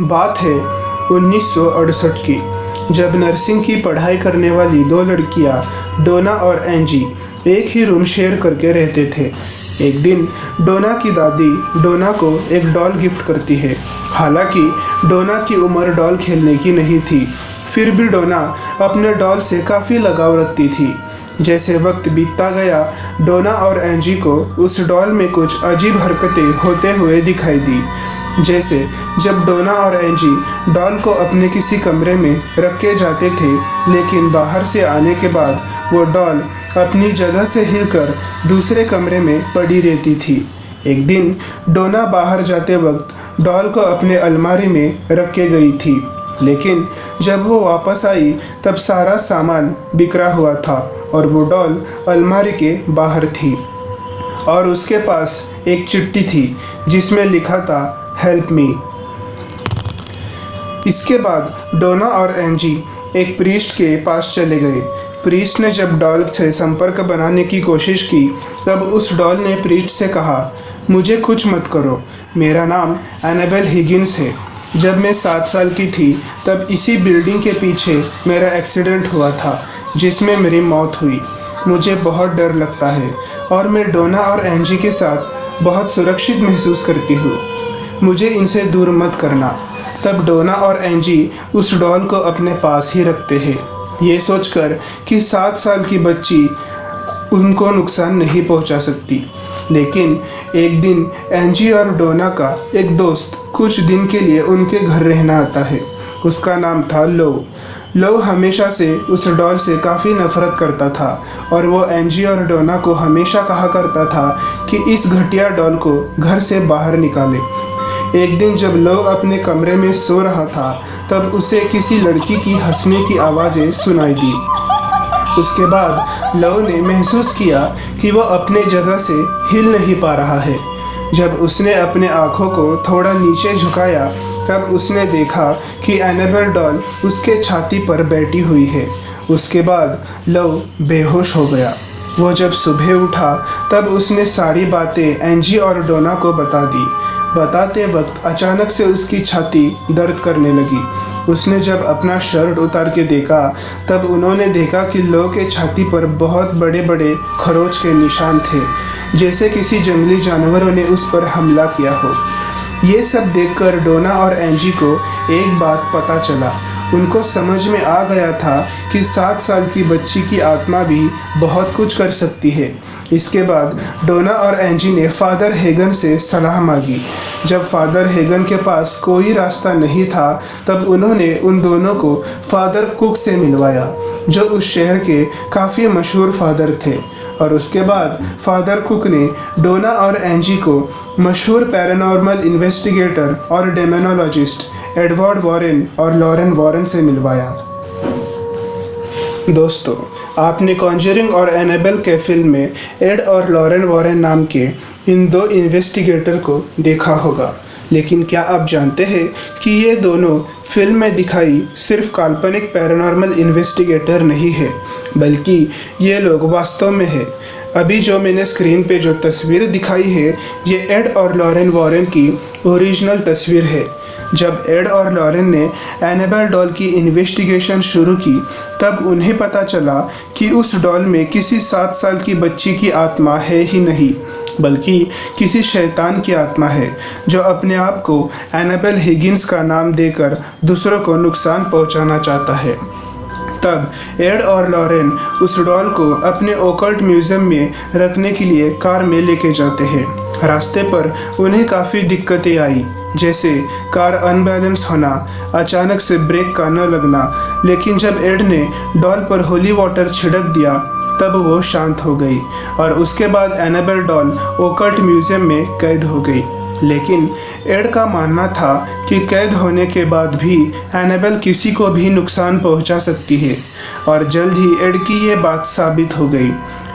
बात है 1968 की, जब नर्सिंग की पढ़ाई करने वाली दो लड़कियां डोना और एंजी एक ही रूम शेयर करके रहते थे। एक दिन डोना की दादी डोना को एक डॉल गिफ्ट करती है। हालांकि डोना की उम्र डॉल खेलने की नहीं थी, फिर भी डोना अपने डॉल से काफ़ी लगाव रखती थी। जैसे वक्त बीतता गया, डोना और एंजी को उस डॉल में कुछ अजीब हरकतें होते हुए दिखाई दी। जैसे जब डोना और एंजी डॉल को अपने किसी कमरे में रख के जाते थे, लेकिन बाहर से आने के बाद वो डॉल अपनी जगह से हिलकर दूसरे कमरे में पड़ी रहती थी। एक दिन डोना बाहर जाते वक्त डॉल को अपने अलमारी में रख के गई थी, लेकिन जब वो वापस आई तब सारा सामान बिखरा हुआ था और वो डॉल अलमारी के बाहर थी और उसके पास एक चिट्ठी थी जिसमें लिखा था हेल्प मी। इसके बाद डोना और एंजी एक प्रीस्ट के पास चले गए। प्रीस्ट ने जब डॉल से संपर्क बनाने की कोशिश की तब उस डॉल ने प्रीस्ट से कहा, मुझे कुछ मत करो, मेरा नाम एनाबेल हिगिंस है। जब मैं 7 साल की थी तब इसी बिल्डिंग के पीछे मेरा एक्सीडेंट हुआ था जिसमें मेरी मौत हुई। मुझे बहुत डर लगता है और मैं डोना और एंजी के साथ बहुत सुरक्षित महसूस करती हूँ। मुझे इनसे दूर मत करना। तब डोना और एंजी उस डॉल को अपने पास ही रखते हैं, ये सोचकर कि 7 साल की बच्ची उनको नुकसान नहीं पहुंचा सकती। लेकिन एक दिन एंजी और डोना का एक दोस्त कुछ दिन के लिए उनके घर रहना आता है। उसका नाम था लो। लो हमेशा से उस डॉल से काफ़ी नफरत करता था और वो एंजी और डोना को हमेशा कहा करता था कि इस घटिया डॉल को घर से बाहर निकाले। एक दिन जब लो अपने कमरे में सो रहा था तब उसे किसी लड़की की हंसने की आवाज़ें सुनाई दी। उसके बाद लो ने महसूस किया कि वो अपने जगह से हिल नहीं पा रहा है। जब उसने अपने आँखों को थोड़ा नीचे झुकाया तब उसने देखा कि एनाबेल डॉल उसके छाती पर बैठी हुई है। उसके बाद लो बेहोश हो गया। वो जब सुबह उठा तब उसने सारी बातें एंजी और डोना को बता दी। बताते वक्त अचानक से उसकी छाती दर्द करने लगी। उसने जब अपना शर्ट उतार के देखा तब उन्होंने देखा कि लो के छाती पर बहुत बड़े बड़े खरोच के निशान थे, जैसे किसी जंगली जानवरों ने उस पर हमला किया हो। ये सब देखकर डोना और एंजी को एक बात पता चला। उनको समझ में आ गया था कि 7 साल की बच्ची की आत्मा भी बहुत कुछ कर सकती है। इसके बाद डोना और एंजी ने फादर हेगन से सलाह मांगी। जब फादर हेगन के पास कोई रास्ता नहीं था तब उन्होंने उन दोनों को फादर कुक से मिलवाया, जो उस शहर के काफ़ी मशहूर फादर थे। और उसके बाद फादर कुक ने डोना और एंजी को मशहूर पैरानॉर्मल इन्वेस्टिगेटर और डेमोनोलॉजिस्ट एडवर्ड वॉरेन और लॉरेन वॉरेन से मिलवाया। दोस्तों, आपने कॉन्जरिंग और एनाबेल के फिल्म में एड और लॉरेन वॉरेन नाम के इन दो इन्वेस्टिगेटर को देखा होगा, लेकिन क्या आप जानते हैं कि ये दोनों फिल्म में दिखाई सिर्फ काल्पनिक पैरानॉर्मल इन्वेस्टिगेटर नहीं है, बल्कि ये लोग वास्तव में है। अभी जो मैंने स्क्रीन पे जो तस्वीर दिखाई है, ये एड और लॉरेन वॉरेन की ओरिजिनल तस्वीर है। जब एड और लॉरेन ने एनाबेल डॉल की इन्वेस्टिगेशन शुरू की तब उन्हें पता चला कि उस डॉल में किसी 7 साल की बच्ची की आत्मा है ही नहीं, बल्कि किसी शैतान की आत्मा है, जो अपने आप को एनाबेल हिगिंस का नाम देकर दूसरों को नुकसान पहुंचाना चाहता है। तब एड और लॉरेन उस डॉल को अपने ओकल्ट म्यूजियम में रखने के लिए कार में लेके जाते हैं। रास्ते पर उन्हें काफ़ी दिक्कतें आई, जैसे कार अनबैलेंस होना, अचानक से ब्रेक का न लगना। लेकिन जब एड ने डॉल पर होली वाटर छिड़क दिया तब वो शांत हो गई और उसके बाद एनाबेल डॉल ओकल्ट म्यूजियम में कैद हो गई। लेकिन एड का मानना था कि कैद होने के बाद भी एनाबेल किसी को भी नुकसान पहुंचा सकती है और जल्द ही एड की ये बात साबित हो गई।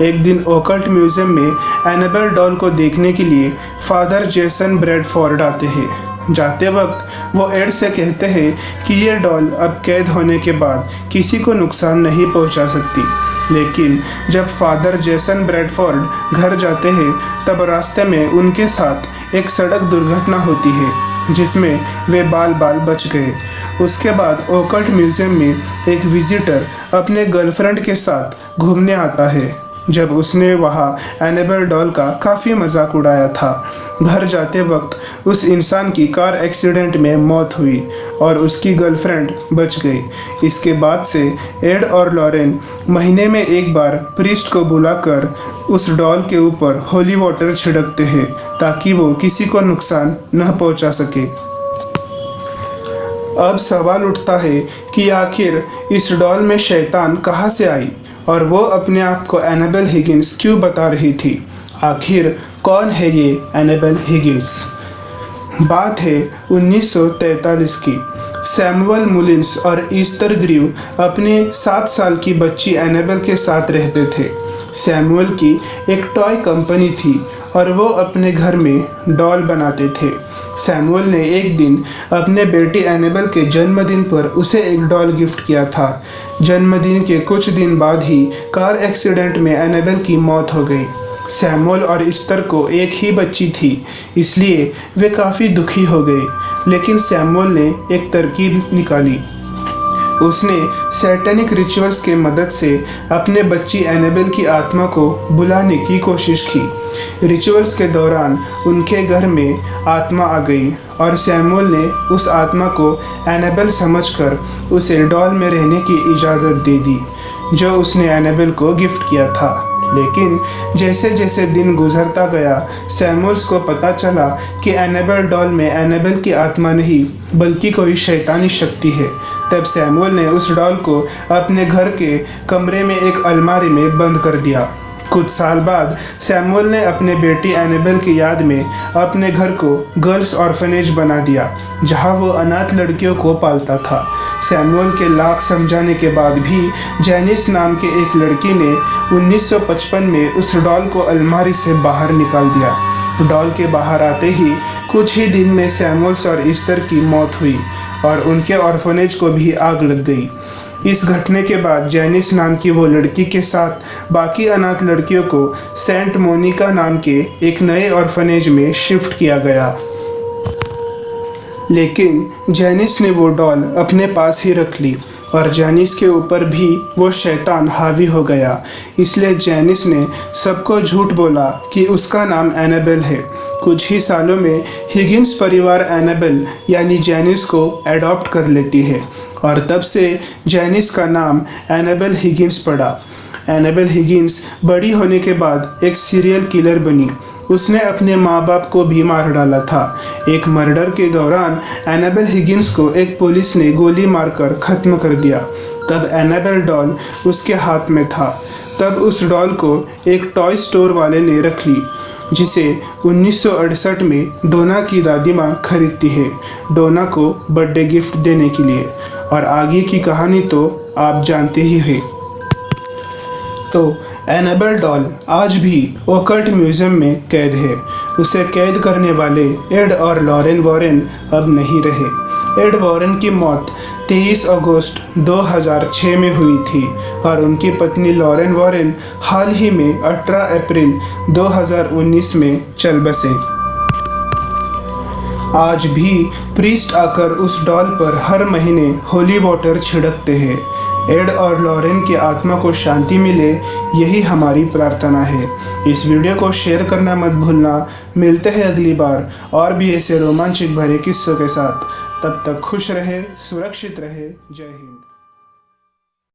एक दिन ओकल्ट म्यूजियम में एनाबेल डॉल को देखने के लिए फादर जेसन ब्रैडफोर्ड आते हैं। जाते वक्त वो एड से कहते हैं कि ये डॉल अब कैद होने के बाद किसी को नुकसान नहीं पहुंचा सकती। लेकिन जब फादर जेसन ब्रैडफोर्ड घर जाते हैं तब रास्ते में उनके साथ एक सड़क दुर्घटना होती है। जिसमें वे बाल बाल बच गए। उसके बाद ओकल्ट म्यूजियम में एक विजिटर अपने गर्लफ्रेंड के साथ घूमने आता है। जब उसने वहाँ एनाबेल डॉल का काफ़ी मजाक उड़ाया था। घर जाते वक्त उस इंसान की कार एक्सीडेंट में मौत हुई और उसकी गर्लफ्रेंड बच गई। इसके बाद से एड और लॉरेन महीने में एक बार प्रीस्ट को बुलाकर उस डॉल के ऊपर होली वाटर छिड़कते हैं ताकि वो किसी को नुकसान न पहुंचा सके। अब सवाल उठता है कि आखिर इस डॉल में शैतान कहाँ से आई और वो अपने आप को एनाबेल हिगिंस क्यों बता रही थी। आखिर कौन है ये एनाबेल हिगिंस? बात है 1943 की। सैमुअल मुलिन्स और ईस्टर ग्रीव अपने 7 साल की बच्ची एनाबेल के साथ रहते थे। सैमुअल की एक टॉय कंपनी थी और वो अपने घर में डॉल बनाते थे। सैमुअल ने एक दिन अपने बेटी एनाबेल के जन्मदिन पर उसे एक डॉल गिफ्ट किया था। जन्मदिन के कुछ दिन बाद ही कार एक्सीडेंट में एनाबेल की मौत हो गई। सैमुअल और ईस्टर को एक ही बच्ची थी, इसलिए वे काफ़ी दुखी हो गए। लेकिन सैमुअल ने एक तरकीब निकाली। उसने सैटेनिक रिचुअल्स के मदद से अपने बच्ची एनाबेल की आत्मा को बुलाने की कोशिश की। रिचुअल्स के दौरान उनके घर में आत्मा आ गई और सैमुअल ने उस आत्मा को एनाबेल समझकर उसे डॉल में रहने की इजाज़त दे दी जो उसने एनाबेल को गिफ्ट किया था। लेकिन जैसे जैसे दिन गुजरता गया, सैमुअल्स को पता चला कि एनाबेल डॉल में एनाबेल की आत्मा नहीं बल्कि कोई शैतानी शक्ति है। तब सैमुअल ने उस डॉल को अपने घर के कमरे में एक अलमारी में बंद कर दिया। कुछ साल बाद सैमुअल ने अपने बेटी एनाबेल की याद में अपने घर को गर्ल्स ऑर्फनेज बना दिया, जहां वो अनाथ लड़कियों को पालता था। सैमुअल के लाख समझाने के बाद भी जैनिस नाम के एक लड़की ने 1955 में उस डॉल को अलमारी से बाहर निकाल दिया। डॉल के बाहर आते ही कुछ ही दिन में सैमुअल्स और ईस्टर की मौत हुई और उनके ऑर्फनेज को भी आग लग गई। इस घटने के बाद जैनिस नाम की वो लड़की के साथ बाकी अनाथ लड़कियों को सेंट मोनिका नाम के एक नए ऑर्फनेज में शिफ्ट किया गया। लेकिन जैनिस ने वो डॉल अपने पास ही रख ली और जैनिस के ऊपर भी वो शैतान हावी हो गया। इसलिए जैनिस ने सबको झूठ बोला कि उसका नाम एनाबेल है। कुछ ही सालों में हिगिंस परिवार एनाबेल यानी जैनिस को अडॉप्ट कर लेती है और तब से जैनिस का नाम एनाबेल हिगिंस पड़ा। एनाबेल हिगिंस बड़ी होने के बाद एक सीरियल किलर बनी। उसने अपने माँ बाप को भी मार डाला था। एक मर्डर के दौरान एनाबेल हिगिंस को एक पुलिस ने गोली मारकर खत्म कर दिया। तब एनाबेल डॉल उसके हाथ में था। तब उस डॉल को एक टॉय स्टोर वाले ने रख ली, जिसे 1968 में डोना की दादी माँ खरीदती है डोना को बर्थडे गिफ्ट देने के लिए। और आगे की कहानी तो आप जानते ही हैं। तो एनाबेल डॉल आज भी ओकल्ट म्यूजियम में कैद है। उसे कैद करने वाले एड और लॉरेन वॉरेन अब नहीं रहे। एड वॉरेन की मौत 23 अगस्त 2006 में हुई थी और उनकी पत्नी लॉरेन वॉरेन हाल ही में 18 अप्रैल 2019 में चल बसे। आज भी प्रीस्ट आकर उस डॉल पर हर महीने होली वाटर छिड़कते हैं। एड और लॉरेन की आत्मा को शांति मिले, यही हमारी प्रार्थना है। इस वीडियो को शेयर करना मत भूलना। मिलते हैं अगली बार और भी ऐसे रोमांचक भरे किस्सों के साथ। तब तक खुश रहे, सुरक्षित रहे। जय हिंद।